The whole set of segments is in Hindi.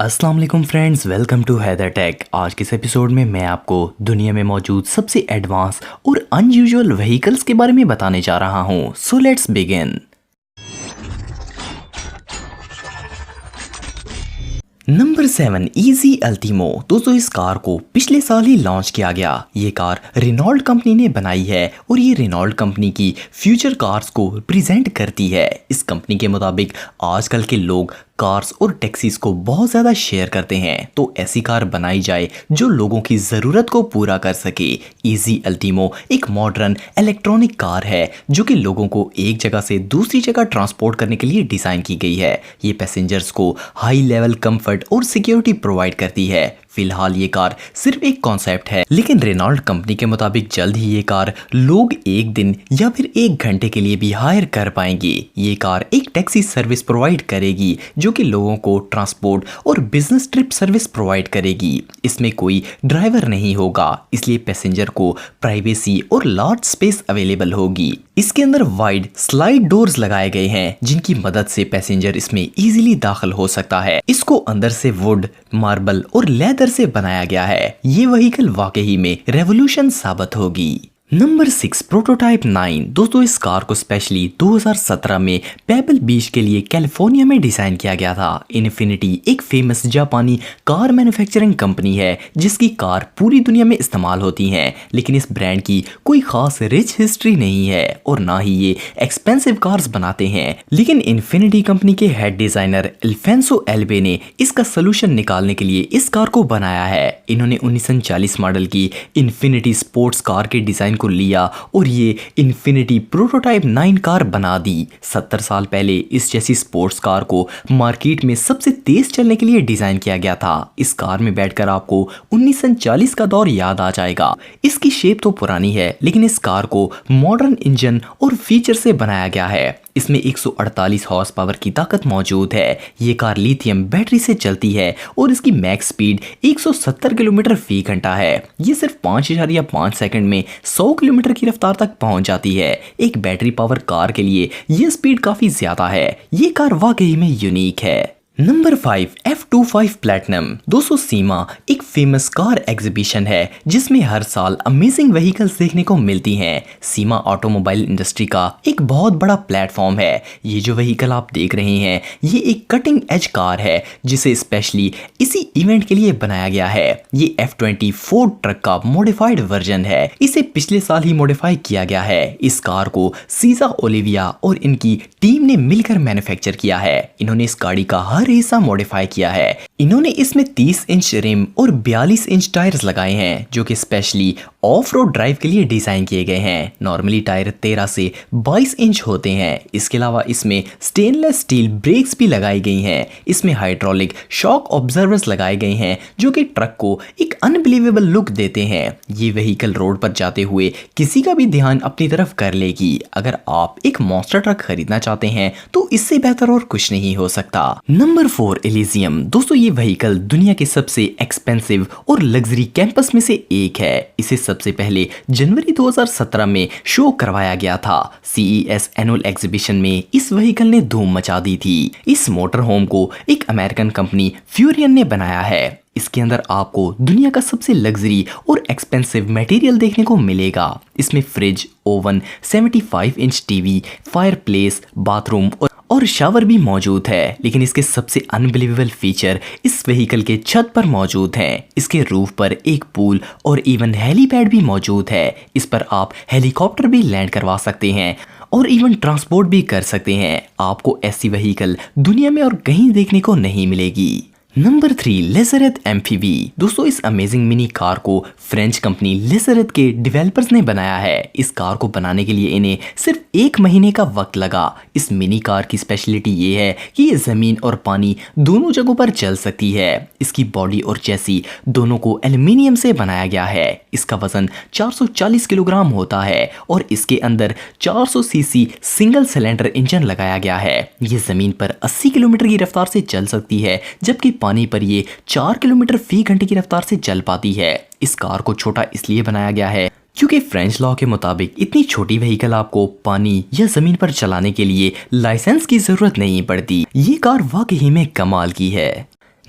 अस्सलाम वालेकुम friends, welcome to Haider tech. आज के इस एपिसोड में मैं आपको दुनिया में मौजूद सबसे एडवांस और अनयूजुअल व्हीकल्स के बारे में बताने जा रहा हूं। So let's begin. Number 7 easy ultimo. दोस्तों इस कार को पिछले साल ही लॉन्च किया गया। ये कार रेनॉल्ट कंपनी ने बनाई है और ये रेनॉल्ट कंपनी की फ्यूचर कार्स को प्रेजेंट करती है। इस कंपनी के मुताबिक आजकल के लोग कार्स और टैक्सीज को बहुत ज़्यादा शेयर करते हैं, तो ऐसी कार बनाई जाए जो लोगों की ज़रूरत को पूरा कर सके। इजी अल्टीमो एक मॉडर्न इलेक्ट्रॉनिक कार है जो कि लोगों को एक जगह से दूसरी जगह ट्रांसपोर्ट करने के लिए डिज़ाइन की गई है। ये पैसेंजर्स को हाई लेवल कंफर्ट और सिक्योरिटी प्रोवाइड करती है। फिलहाल ये कार सिर्फ एक कॉन्सेप्ट है, लेकिन रेनॉल्ट कंपनी के मुताबिक जल्द ही ये कार लोग एक दिन या फिर एक घंटे के लिए भी हायर कर पाएंगे। ये कार एक टैक्सी सर्विस प्रोवाइड करेगी जो कि लोगों को ट्रांसपोर्ट और बिजनेस ट्रिप सर्विस प्रोवाइड करेगी। इसमें कोई ड्राइवर नहीं होगा, इसलिए पैसेंजर को प्राइवेसी और लार्ज स्पेस अवेलेबल होगी। इसके अंदर वाइड स्लाइड डोर्स लगाए गए हैं जिनकी मदद से पैसेंजर इसमें इजीली दाखिल हो सकता है। इसको अंदर से वुड, मार्बल और लेदर से बनाया गया है। ये व्हीकल वाकई में रेवोल्यूशन साबित होगी। Number 6 prototype 9। दोस्तों इस कार को स्पेशली 2017 में पेबल बीच के लिए कैलिफोर्निया में डिजाइन किया गया था। इन्फिनिटी एक फेमस जापानी कार मैन्युफैक्चरिंग कंपनी है जिसकी कार पूरी दुनिया में इस्तेमाल होती हैं, लेकिन इस ब्रांड की कोई खास रिच हिस्ट्री नहीं है और ना ही ये एक्सपेंसिव कार्स बनाते हैं। लेकिन इन्फिनिटी कंपनी के हेड डिजाइनर अल्फोंसो एल्बे ने इसका सोल्यूशन निकालने के लिए इस कार को बनाया है। इन्होंने 1940 मॉडल की इन्फिनिटी स्पोर्ट्स कार के डिजाइन को लिया और ये इन्फिनिटी प्रोटोटाइप 9 कार बना दी। 70 साल पहले इस जैसी स्पोर्ट्स कार को मार्केट में सबसे तेज चलने के लिए डिजाइन किया गया था। इस कार में बैठकर आपको 1940 का दौर याद आ जाएगा। इसकी शेप तो पुरानी है, लेकिन इस कार को मॉडर्न इंजन और फीचर से बनाया गया है। इसमें 148 हॉर्स पावर की ताकत मौजूद है। ये कार लिथियम बैटरी से चलती है और इसकी मैक्स स्पीड 170 किलोमीटर फी घंटा है। ये सिर्फ 5.5 सेकंड में 100 किलोमीटर की रफ्तार तक पहुंच जाती है। एक बैटरी पावर कार के लिए ये स्पीड काफी ज्यादा है। ये कार वाकई में यूनिक है। Number 5 F25 platinum. दोस्तों सीमा एक फेमस कार एग्जीबिशन है जिसमें हर साल अमेजिंग व्हीकल्स देखने को मिलती हैं। सीमा ऑटोमोबाइल इंडस्ट्री का एक बहुत बड़ा प्लेटफॉर्म है। ये जो व्हीकल आप देख रहे हैं ये एक कटिंग एज कार है जिसे स्पेशली इसी इवेंट के लिए बनाया गया है। ये F24 ट्रक का मॉडिफाइड वर्जन है। इसे पिछले साल ही मॉडिफाई किया गया है। इस कार को सीजा ओलिविया और इनकी टीम ने मिलकर मैन्युफैक्चर किया है। इन्होंने इस गाड़ी का हर हिस्सा मॉडिफाई किया है। इन्होंने इसमें 30 इंच रिम और 42 इंच टायर्स लगाए हैं जो कि स्पेशली ऑफ रोड ड्राइव के लिए डिजाइन किए गए हैं। नॉर्मली टायर 13 से 22 इंच होते हैं। इसके अलावा इसमें स्टेनलेस स्टील ब्रेक्स भी लगाई गई हैं। इसमें हाइड्रोलिक शॉक ऑब्जर्वर्स लगाए गए हैं जो कि ट्रक को एक अनबिलीवेबल लुक देते हैं। ये व्हीकल रोड पर जाते हुए किसी का भी ध्यान अपनी तरफ कर लेगी। अगर आप एक मॉन्स्टर ट्रक खरीदना चाहते हैं तो इससे बेहतर और कुछ नहीं हो सकता। Number 4 Elysium. दोस्तों ये व्हीकल दुनिया के सबसे एक्सपेंसिव और लग्जरी कैंपस में से एक है। इसे सबसे पहले जनवरी 2017 में शो करवाया गया था। CES एनुअल एग्जीबिशन में इस व्हीकल ने धूम मचा दी थी। इस मोटर होम को एक अमेरिकन कंपनी फ्यूरियन ने बनाया है। इसके अंदर आपको दुनिया का सबसे लग्जरी और एक्सपेंसिव मटेरियल देखने को मिलेगा। इसमें fridge, oven, 75 inch TV, fireplace, bathroom और शावर भी मौजूद है। लेकिन इसके सबसे अनबिलीवेबल फीचर इस व्हीकल के छत पर मौजूद हैं। इसके रूफ पर एक पूल और इवन हेलीपैड भी मौजूद है। इस पर आप हेलीकॉप्टर भी लैंड करवा सकते हैं और इवन ट्रांसपोर्ट भी कर सकते हैं। आपको ऐसी व्हीकल दुनिया में और कहीं देखने को नहीं मिलेगी। नंबर 3 लेजरेथ एम्फीवी। दोस्तों इस अमेजिंग मिनी कार को फ्रेंच कंपनी लेजरेथ के डेवलपर्स ने बनाया है। इस कार को बनाने के लिए इन्हें सिर्फ 1 महीने का वक्त लगा। इस मिनी कार की स्पेशलिटी ये है कि ये जमीन और पानी दोनों जगहों पर चल सकती है। इसकी बॉडी और चेसी दोनों को एल्युमिनियम से बनाया गया है। इसका वजन 440 किलोग्राम होता है और इसके अंदर 400 सीसी सिंगल सिलेंडर इंजन लगाया गया है। ये जमीन पर 80 किलोमीटर की रफ्तार से चल सकती है जबकि पानी पर ये 4 किलोमीटर फी घंटे की रफ्तार से चल पाती है। इस कार को छोटा इसलिए बनाया गया है क्योंकि फ्रेंच लॉ के मुताबिक इतनी छोटी व्हीकल आपको पानी या जमीन पर चलाने के लिए लाइसेंस की जरूरत नहीं पड़ती। ये कार वाकई में कमाल की है।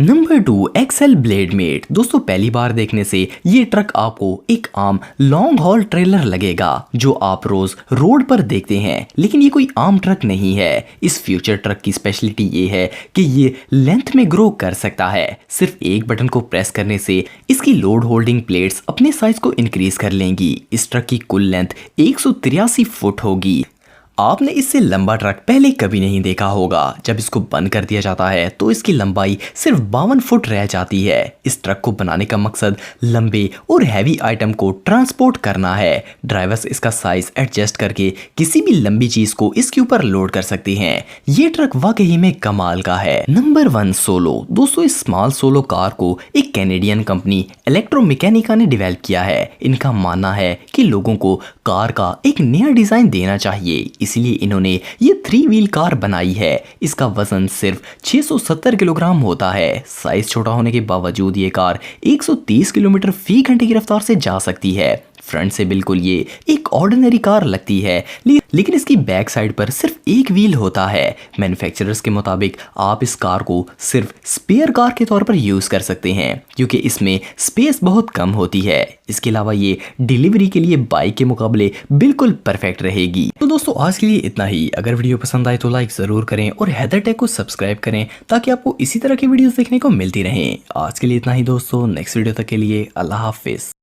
Number 2 excel blade mate. दोस्तों पहली बार देखने से ये ट्रक आपको एक आम लॉन्ग हॉल ट्रेलर लगेगा जो आप रोज रोड पर देखते हैं, लेकिन ये कोई आम ट्रक नहीं है। इस फ्यूचर ट्रक की स्पेशलिटी ये है कि ये लेंथ में ग्रो कर सकता है। सिर्फ एक बटन को प्रेस करने से इसकी लोड होल्डिंग प्लेट्स अपने साइज को इंक्रीज कर लेंगी। इस ट्रक की कुल लेंथ 183 फुट होगी। आपने इससे लंबा ट्रक पहले कभी नहीं देखा होगा। जब इसको बंद कर दिया जाता है तो इसकी लंबाई सिर्फ 52 फुट रह जाती है। इस ट्रक को बनाने का मकसद लंबे और हैवी आइटम को ट्रांसपोर्ट करना है। ड्राइवर्स इसका साइज एडजस्ट करके किसी भी लंबी चीज को इसके ऊपर लोड कर सकते हैं। ये ट्रक वाकई में कमाल का है। Number 1 solo. दोस्तों इस स्मॉल सोलो कार को एक कैनेडियन कंपनी इलेक्ट्रोमैकेनिका ने डेवलप किया है। इनका मानना है कि लोगों को कार का एक नया डिजाइन देना चाहिए, इसलिए इन्होंने ये 3 व्हील कार बनाई है। इसका वजन सिर्फ 670 किलोग्राम होता है। साइज छोटा होने के बावजूद ये कार 130 किलोमीटर फी घंटे की रफ्तार से जा सकती है। फ्रंट से बिल्कुल ये एक ऑर्डिनरी कार लगती है, लेकिन इसकी बैक साइड पर सिर्फ एक व्हील होता है। मैन्युफैक्चरर्स के मुताबिक आप इस कार को सिर्फ स्पेयर कार के तौर पर यूज कर सकते हैं क्योंकि इसमें स्पेस बहुत कम होती है। इसके अलावा ये डिलीवरी के लिए बाइक के मुकाबले बिल्कुल परफेक्ट रहेगी। तो दोस्तों आज के लिए इतना ही। अगर वीडियो पसंद आए तो लाइक जरूर करें और हैदर टेक को सब्सक्राइब करें ताकि आपको इसी तरह की वीडियोस देखने को मिलती रहें। आज के लिए इतना ही दोस्तों, नेक्स्ट वीडियो तक के लिए अल्लाह हाफिज।